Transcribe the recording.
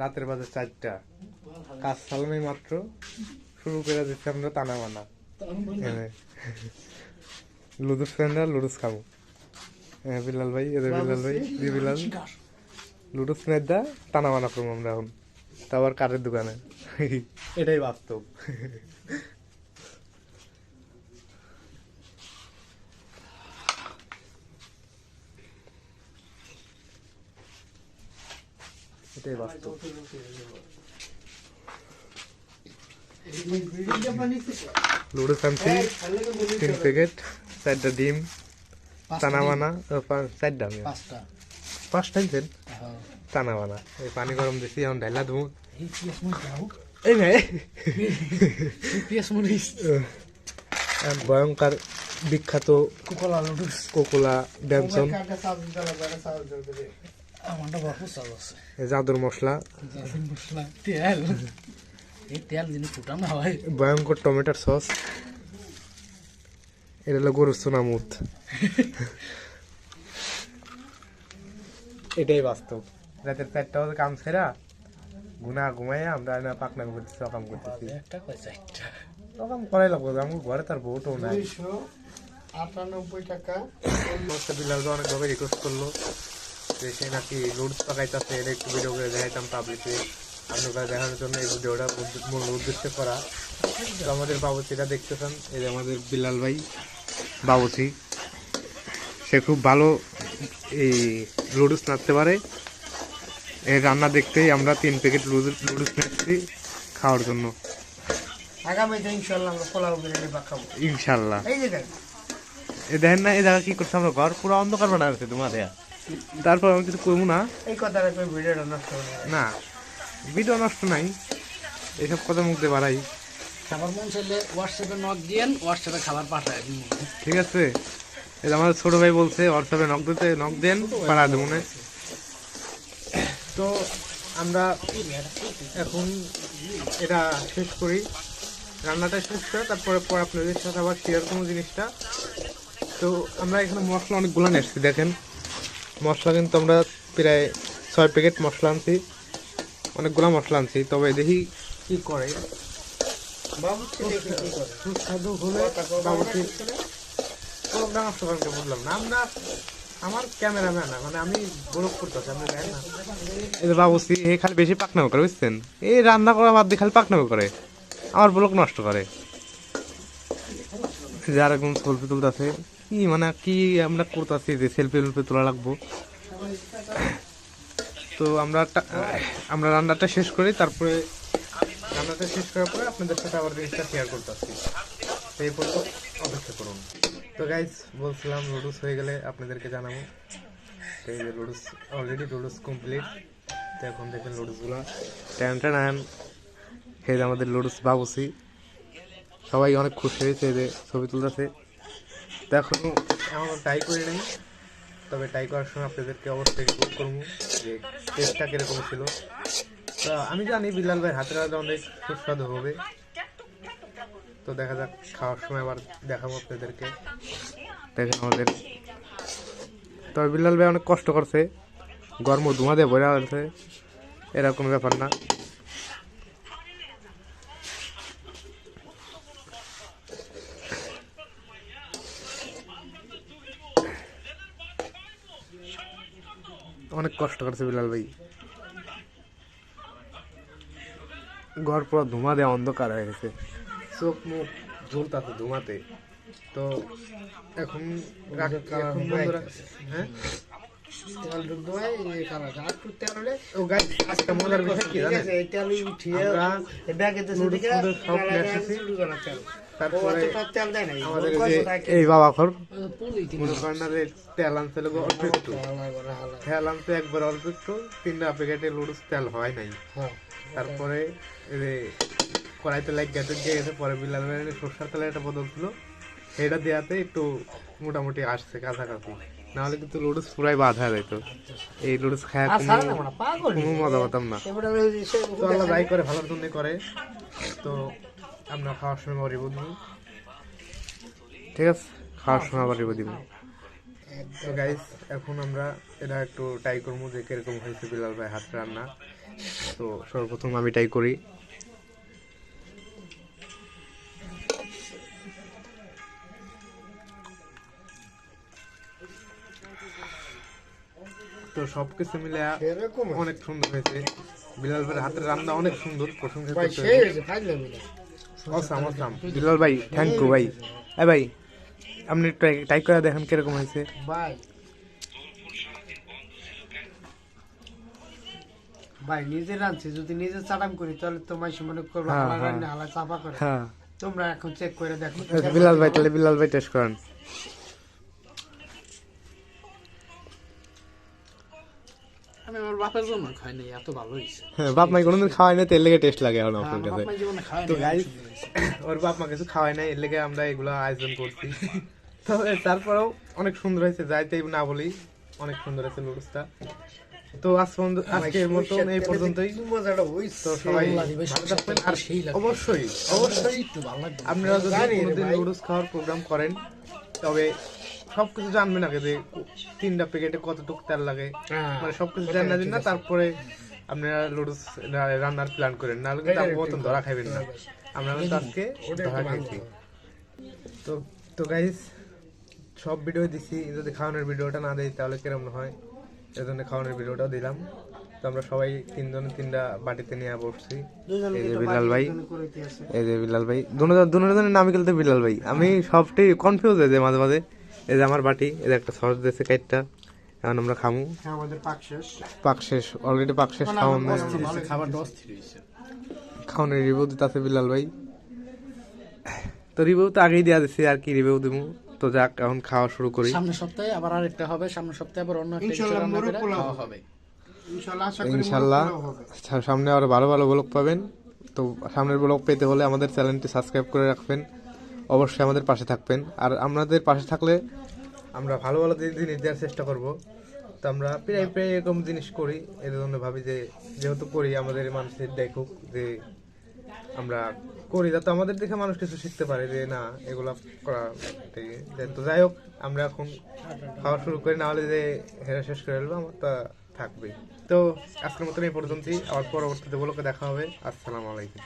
রাতের বাজে 4টা, কাজ চালানোই মাত্র শুরু করে দিচ্ছি আমরা টানা বানা। লুডুস ফ্রেন্ডরা লুডুস খাবো। হ্যাঁ বিলাল ভাই, এদের বিলাল ভাই, জি বিলাল। লুডুস ফ্রেন্ডরা টানা বানা করবো আমরা এখন, তা আবার কাঠের দোকানে। এটাই বাস্তব। এটাই বাস্তব। লুডুস আনছি 3 প্যাকেট, 4টা ডিম, টানা বানা 4টা, আমি 5টা আনছেন টানা বানা। এই পানি গরম দিছি, এখন ঢাইলা দেবো। এই ভাই ভয়ঙ্কর বিখ্যাত কোকোলা ড্যানসন জাদুর মশলা, ভয়ঙ্কর টমেটোর সস, এটা হলো গরুর সোনামুত। এটাই বাস্তব। রাতের 4টা বাজে কাম ছেড়া ঘুমাইয়া আমরা না পাকনামি করতেছি, অকাম করতেছি। অকাম করাই লাগবো, আমার ঘরে তার বউটাও নাই। 298 টাকা। বিলাল অনেকভাবে রিকোয়েস্ট করলো যে সে নাকি লুডস পাকাইতেছে, এটা একটু ভিডিও করে দেখাইতাম পাবলিকে। আপনারা দেখানোর জন্য এই ভিডিওটা মূল উদ্দেশ্যে করা। তো আমাদের বাবুচিটা দেখতেছেন, এই যে আমাদের বিলাল ভাই বাবুচি, সে খুব ভালো এই লুডুস নাড়তে পারে। এই রান্না দেখতেই আমরা 3 প্যাকেট লুডুস নিচ্ছি খাওয়ার জন্য। আগামীতে ইনশাআল্লাহ আমরা পোলাও বিরিয়ানি পাকাবো ইনশাআল্লাহ। এই যে দেখ, এই দেখেন না, এই জায়গা কি করছে, আমরা ঘর পুরো অন্ধকার বানা আছে তোমাদের। তারপর আমি কিছু করবো না, এই কথাটা কই ভিডিওটা নষ্ট হবে না ভিডিও নষ্ট নাই, এইসব কথা মুখ দিয়ে বাড়াই। খাবার মন চাইলে হোয়াটসঅ্যাপে নক দিয়েন, হোয়াটসঅ্যাপে খাবার পাঠায় দিন, ঠিক আছে? এটা আমার ছোট ভাই বলছে হোয়াটসঅ্যাপে নক দেন, পাড়া দেবো না। তো আমরা এখন এটা শেষ করি, রান্নাটা শেষ করে তারপরে আপনাদের সাথে আবার শেয়ার করবো জিনিসটা। তো আমরা এখানে মশলা অনেকগুলো নিয়ে এসেছি, দেখেন মশলা কিন্তু আমরা প্রায় 6 প্যাকেট মশলা আনছি, অনেকগুলো মশলা আনছি। তবে দেখি কি করে সুস্বাদু হলে বাবুচি প্রোগ্রাম নষ্ট করতে বললাম না আমরা, আমার ক্যামেরাম্যান না, মানে আমি ব্লগ করতেছি, আপনি দেখেন না। এই যে বাবুচি এ খালি বেশি পাকনামো করে, বুঝছেন? এই রান্না করা বাদ দিয়ে খালি পাকনামো করে, আমার ব্লগ নষ্ট করে। যার একদম সেলফি তুলতেছে, কি মানে কি আমরা করতেছি যে সেলফি তোলা লাগবো। তো আমরা রান্নাটা শেষ করি, তারপরে রান্নাটা শেষ করার পরে আপনাদের সাথে আবার জিনিসটা শেয়ার করতেছি। এই পর্যন্ত অপেক্ষা করুন। তো গাইজ বলছিলাম লুডুস হয়ে গেলে আপনাদেরকে জানাবো। এই যে লুডুস অলরেডি লুডুস কমপ্লিট। তো এখন দেখেন লুডুসগুলো টান টান, এই যে আমাদের লুডুস বাবুচি, সবাই অনেক খুশি হয়েছে যে ছবি তুলতেছে। তো এখনও আমার ট্রাই করি নাই, তবে ট্রাই করার সময় আপনাদেরকে অবশ্যই রিপোর্ট করবো যে টেস্টটা কীরকম ছিল। তো আমি জানি বিলাল ভাইয়ের হাতের রান্না অনেক সুস্বাদু হবে। তো দেখা যাক, খাওয়ার সময় আবার দেখাবো আপনাদেরকে। দেখেন আমাদের, তবে বিলাল ভাই অনেক কষ্ট করছে, গরম ধোঁয়া দিয়ে ভরে আছে, এরকম কোনো ব্যাপার না। অনেক কষ্ট করছে বিলাল ভাই, ঘর পুরো ধোঁয়া দেওয়া অন্ধকার হয়ে গেছে, চোখ মুখ ঝুলতাছে ধোঁয়াতে। তো এখন বন্ধুরা, হ্যাঁ মজার বিষয় কি জানেন, তারপরে আমাদের এই বাবা ঘর কর্নারের তেল আনছে অল্প একটু, তেল আনছে একবার অল্প একটু, 3টা প্যাকেটে লুডুস তেল হয় নাই। তারপরে কড়াইতে লাইক গেছে গিয়ে পরে বিলাল সরষার তেলের একটা বদল ছিল, এটা দেওয়াতে একটু মোটামুটি আসছে কাছাকাছি, নাহলে কিন্তু লুডুস পুরাই বাদ হয়ে যেত। এই লুডুস খায় কোনো মজা পাতাম না। তো আল্লাহ যাই করে ভালোর জন্য করে। তো আমরা খাওয়ার সময় আবার রিভিউ দিব, ঠিক আছে? খাওয়ার সময় আবার রিভিউ দিব। তো গাইস এখন আমরা এটা একটু ট্রাই করবো যে কিরকম হয়েছে বিলাল ভাই হাত রান্না। তো সর্বপ্রথম আমি এটাই করি। তো সবকিছু মিলে অনেক সুন্দর হয়েছে। বিলাল ভাইয়ের হাতের রান্না অনেক সুন্দর, প্রশংসা করতে হবে। অসাম অসাম বিলাল ভাই, থ্যাংক ইউ ভাই। ভাই আপনি ট্রাই করে দেখেন কিরকম হয়েছে। ভাই নিজে রাঁধছি, যদি নিজে চাটাম করি তাহলে তো মাইসে মনে করবো হ্যাঁ, হালা হ্যাঁ। রান্না হালা চাপা করে। হ্যাঁ তোমরা এখন চেক করে দেখো। বিলাল ভাই, তাহলে বিলাল ভাই টেস্ট করেন। আমি আমার বাপের জন্য খাই নাই, এত ভালো হয়েছে। হ্যাঁ, বাপ মাই কোনোদিন খাওয়াই না, তেল লেগে টেস্ট লাগে এখন হ্যাঁ, আপনার আমার কাছে। বাপ মা জীবনে খায় তো নাই, গাইস, অনেক সুন্দর হয়েছে। ওর বাপ মা কিছু খাওয়াই নাই, এর লেগে আমরা এগুলো আয়োজন করছি। তবে তারপরেও অনেক সুন্দর হয়েছে, যাইতেই না বলি, অনেক সুন্দর হয়েছে নুডলসটা। তো আজকের মতন এই পর্যন্তই। মজাটা হইছে। তো সবাই আল্লাহ দিবে, ভালো থাকবেন। আর সেই লাগবে। অবশ্যই একটু ভালো লাগবে। আপনারা যদি জানি রে কোনোদিন ভাই। নুডলস খাওয়ার প্রোগ্রাম করেন, তবে সবকিছু জানবেন আগে যে 3টা প্যাকেটে কতটুকু তেল লাগে, মানে সবকিছু জানা দিন না, তারপরে আপনারা নুডলস রান্নার প্ল্যান করেন, নাহলে কিন্তু আপনার মতন ধরা খাইবেন না। আমরা কিন্তু আজকে ধরা খাইছি। তো তো গাইস, সব ভিডিও দিছি, যদি খাওয়ানোর ভিডিওটা না দেই তাহলে কিরকম হয়, এই জন্য খাওয়ানোর ভিডিওটাও দিলাম। তো আমরা সবাই 3 জনে 3টা বাটিতে নিয়ে বসছি। এই যে বিলাল ভাই, এই যে বিলাল ভাই, দুজনের নামই খেলতে বিলাল ভাই। আমি সবটাই কনফিউজ হয়ে যাই মাঝে মাঝে। এই যে আমার বাটি, এই যে একটা সস দিয়েছে কাইটটা, এখন আমরা খামু। আমাদের পাক শেষ। পাক শেষ, অলরেডি পাক শেষ। খাবারটা অস্থির হয়েছে। খাওয়ানোর রিভিউ দিতে আছে বিলাল ভাই। তো রিভিউ তো আগেই দেওয়া দিচ্ছি, আর কি রিভিউ দিব। তো যাক, এখন খাওয়া শুরু করি। সামনের সপ্তাহে আবার আরেকটা হবে, সামনের সপ্তাহে আবার অন্য একটা কিছু ইনশাআল্লাহ রান্না করে মোরগ পোলাও খাওয়া হবে। ইনশাআল্লাহ আশা করি ইনশাল্লাহ মোরগ পোলাও হবে। সামনে আরো ভালো ভালো ব্লগ পাবেন। তো সামনের ব্লগ পেতে হলে আমাদের চ্যানেলটি সাবস্ক্রাইব করে রাখবেন, অবশ্যই আমাদের পাশে থাকবেন। আর আমাদের পাশে থাকলে আমরা ভালো ভালো জিনিস দেওয়ার চেষ্টা করব। তো আমরা প্রায় প্রায় এরকম জিনিস করি, এর জন্য ভাবি যে যেহেতু করি, আমাদের মানুষের দেখুক যে আমরা করি, যাতে আমাদের দেখে মানুষ কিছু শিখতে পারে যে না, এগুলা করা ঠিক। তো যাই হোক, আমরা এখন খাওয়া শুরু করি, না হলে যে হেরা শেষ করে ফেলবো আমার তা থাকবে। তো আজকের মতন এই পর্যন্তই, আবার পরবর্তীতে ব্লগে দেখা হবে। আসসালামু আলাইকুম।